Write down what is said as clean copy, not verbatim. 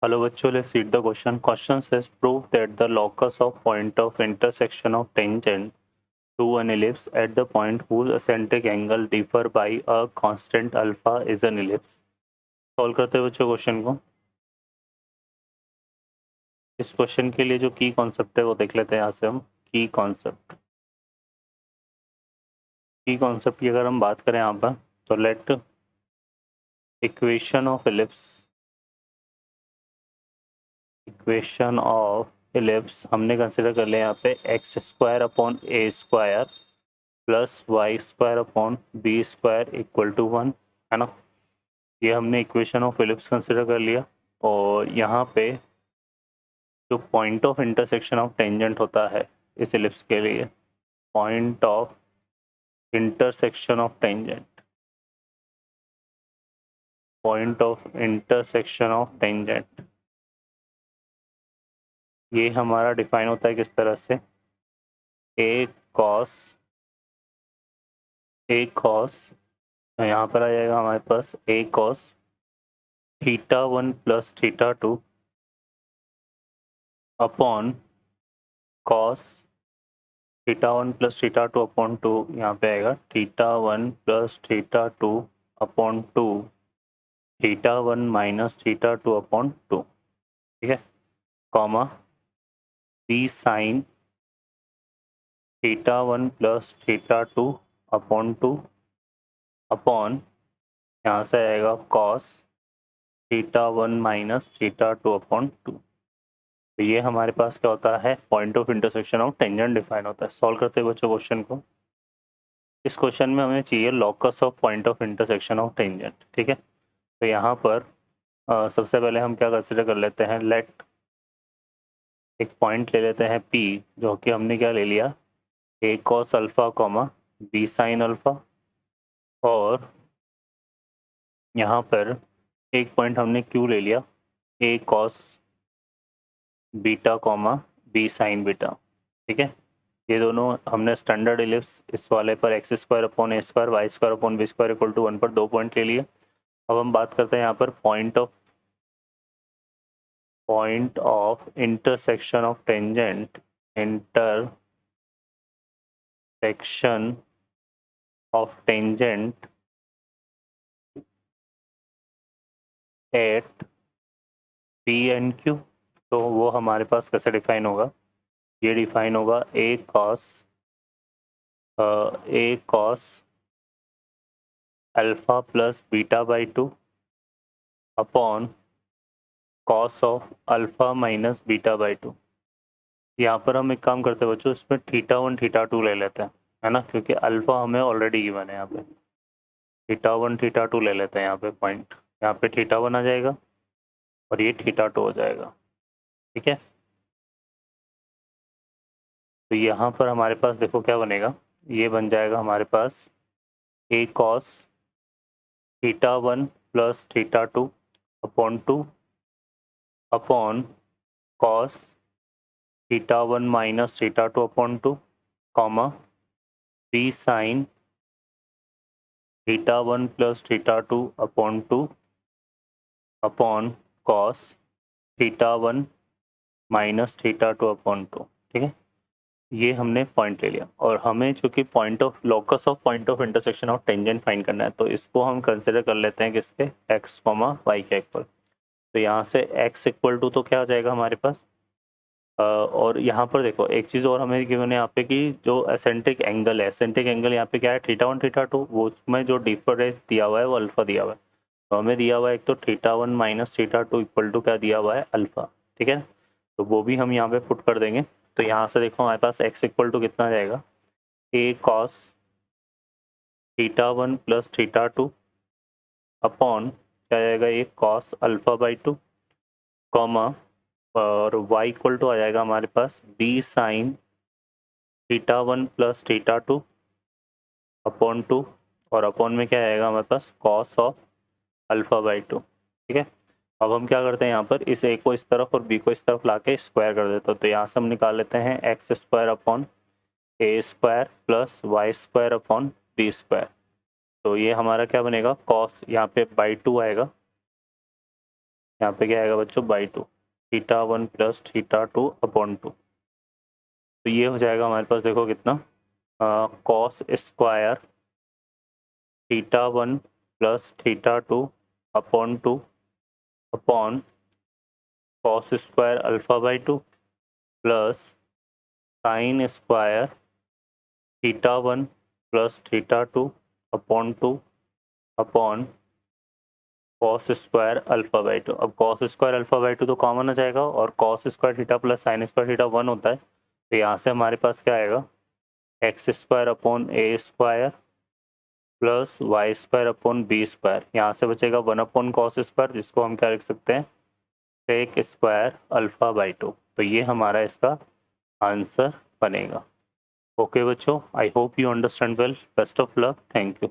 Hello bachcho, let's read the question. Question says prove that the locus of point of intersection of tangent to an ellipse at the point whose eccentric angle differ by a constant alpha is an ellipse. Solve करते हैं बच्चों question को. इस question के लिए जो की concept है वो देख लेते हैं. यहाँ से हम की कॉन्सेप्ट की अगर हम बात करें यहाँ पर तो लेट इक्वेशन ऑफ इलिप्स हमने कंसिडर कर लिया यहाँ पे x square upon a square plus y square upon b square equal to 1 है ना. ये हमने इक्वेशन ऑफ इलिप्स कंसिडर कर लिया. और यहाँ पे जो point of intersection of tangent होता है इस इलिप्स के लिए, point of intersection of tangent, ये हमारा डिफाइन होता है किस तरह से, ए कॉस यहाँ पर आ जाएगा हमारे पास a cos theta 1 plus theta 2 upon cos theta 1 plus theta 2 upon 2, यहाँ पे आएगा theta 1 plus theta 2 upon 2 theta 1 minus theta 2 upon 2, ठीक है, comma b sine theta 1 plus theta 2 upon 2 upon यहाँ से आएगा cos theta 1 minus theta 2 upon 2. तो ये हमारे पास क्या होता है, point of intersection of tangent define होता है. सॉल्व करते हैं बच्चों क्वेश्चन को. इस क्वेश्चन में हमें चाहिए locus of point of intersection of tangent, ठीक है. तो यहाँ पर सबसे पहले हम क्या कंसिडर कर लेते हैं, लेट एक पॉइंट ले लेते हैं P, जो कि हमने क्या ले लिया, a cos alpha comma b sine alpha. और यहाँ पर एक पॉइंट हमने Q ले लिया, a cos beta comma b sine beta, ठीक है. ये दोनों हमने स्टैंडर्ड इलिप्स इस वाले पर x square upon a square y square upon b square equal to 1 पर 2 पॉइंट ले लिए. अब हम बात करते हैं यहाँ पर point of intersection of tangent at P and Q. तो वो हमारे पास कैसे डिफाइन होगा, ये डिफाइन होगा a cos alpha plus beta by 2 upon cos of alpha minus beta by 2. यहाँ पर हम एक काम करते हैं बच्चों, इसमें थीटा 1 थीटा 2 ले लेते हैं, है ना, क्योंकि अल्फा हमें ऑलरेडी गिवन है. यहाँ पे थीटा 1 थीटा 2 ले लेते हैं. यहाँ पे पॉइंट, यहाँ पे थीटा 1 आ जाएगा और ये थीटा 2 हो जाएगा, ठीक है. तो यहाँ पर हमारे पास देखो क्या बनेगा, ये बन जाएगा हमारे पास a cos theta 1 plus theta 2 upon 2 upon cos theta 1 minus theta 2 upon 2 comma b sine theta 1 plus theta 2 upon 2 upon cos theta 1 minus theta 2 upon 2, ठीक है. ये हमने पॉइंट ले लिया. और हमें चूंकि locus of point of intersection of tangent find करना है, तो इसको हम कंसिडर कर लेते हैं किसके, एक्स कॉमा वाई के इक्वल. तो यहाँ से x इक्वल टू तो क्या हो जाएगा हमारे पास, और यहाँ पर देखो एक चीज़ और हमें गिवन है यहाँ पे कि जो एसेंट्रिक एंगल है, एसेंट्रिक एंगल यहाँ पे क्या है, थीटा 1 थीटा 2, वो उसमें जो डिफरेंस दिया हुआ है वो अल्फा दिया हुआ है. तो हमें दिया हुआ है एक तो theta 1 minus theta 2 equal to क्या दिया हुआ है, अल्फा, ठीक है. तो वो भी हम यहाँ पे पुट कर देंगे. तो यहाँ से देखो हमारे पास x इक्वल टू कितना जाएगा, a cos theta 1 plus theta 2 upon क्या जाएगा, a cos alpha by 2 comma और y इक्वल टू आ जाएगा हमारे पास b sine theta 1 plus theta 2 upon 2 और अपॉन में क्या आएगा हमारे पास कॉस ऑफ अल्फा बाई 2, ठीक है. अब हम क्या करते हैं, यहाँ पर इस ए को इस तरफ और बी को इस तरफ लाके स्क्वायर कर देते हैं. तो यहाँ से हम निकाल लेते हैं x square upon a square plus y square upon b square. तो ये हमारा क्या बनेगा, कॉस यहाँ पे बाई 2 आएगा यहाँ पे क्या आएगा बच्चों by 2, theta 1 plus theta 2 upon 2। तो ये हो जाएगा हमारे पास, देखो कितना, cos square theta 1 plus theta 2 upon 2 upon cos square alpha by 2 plus sine square theta 1 plus theta 2 upon 2 upon cos square alpha by 2। अब कॉस स्क्वायर अल्फा बाई 2 तो common हो जाएगा और cos square theta plus sine square theta 1 होता है, तो यहाँ से हमारे पास क्या आएगा, x square upon a square plus y square upon b square. यहाँ से बचेगा 1 अपॉन कॉस स्क्वायर, जिसको हम क्या लिख सकते हैं, सेक स्क्वायर अल्फा बाई 2। तो ये हमारा इसका आंसर बनेगा। ओके बच्चों, I hope you understand well. Best of luck, thank you.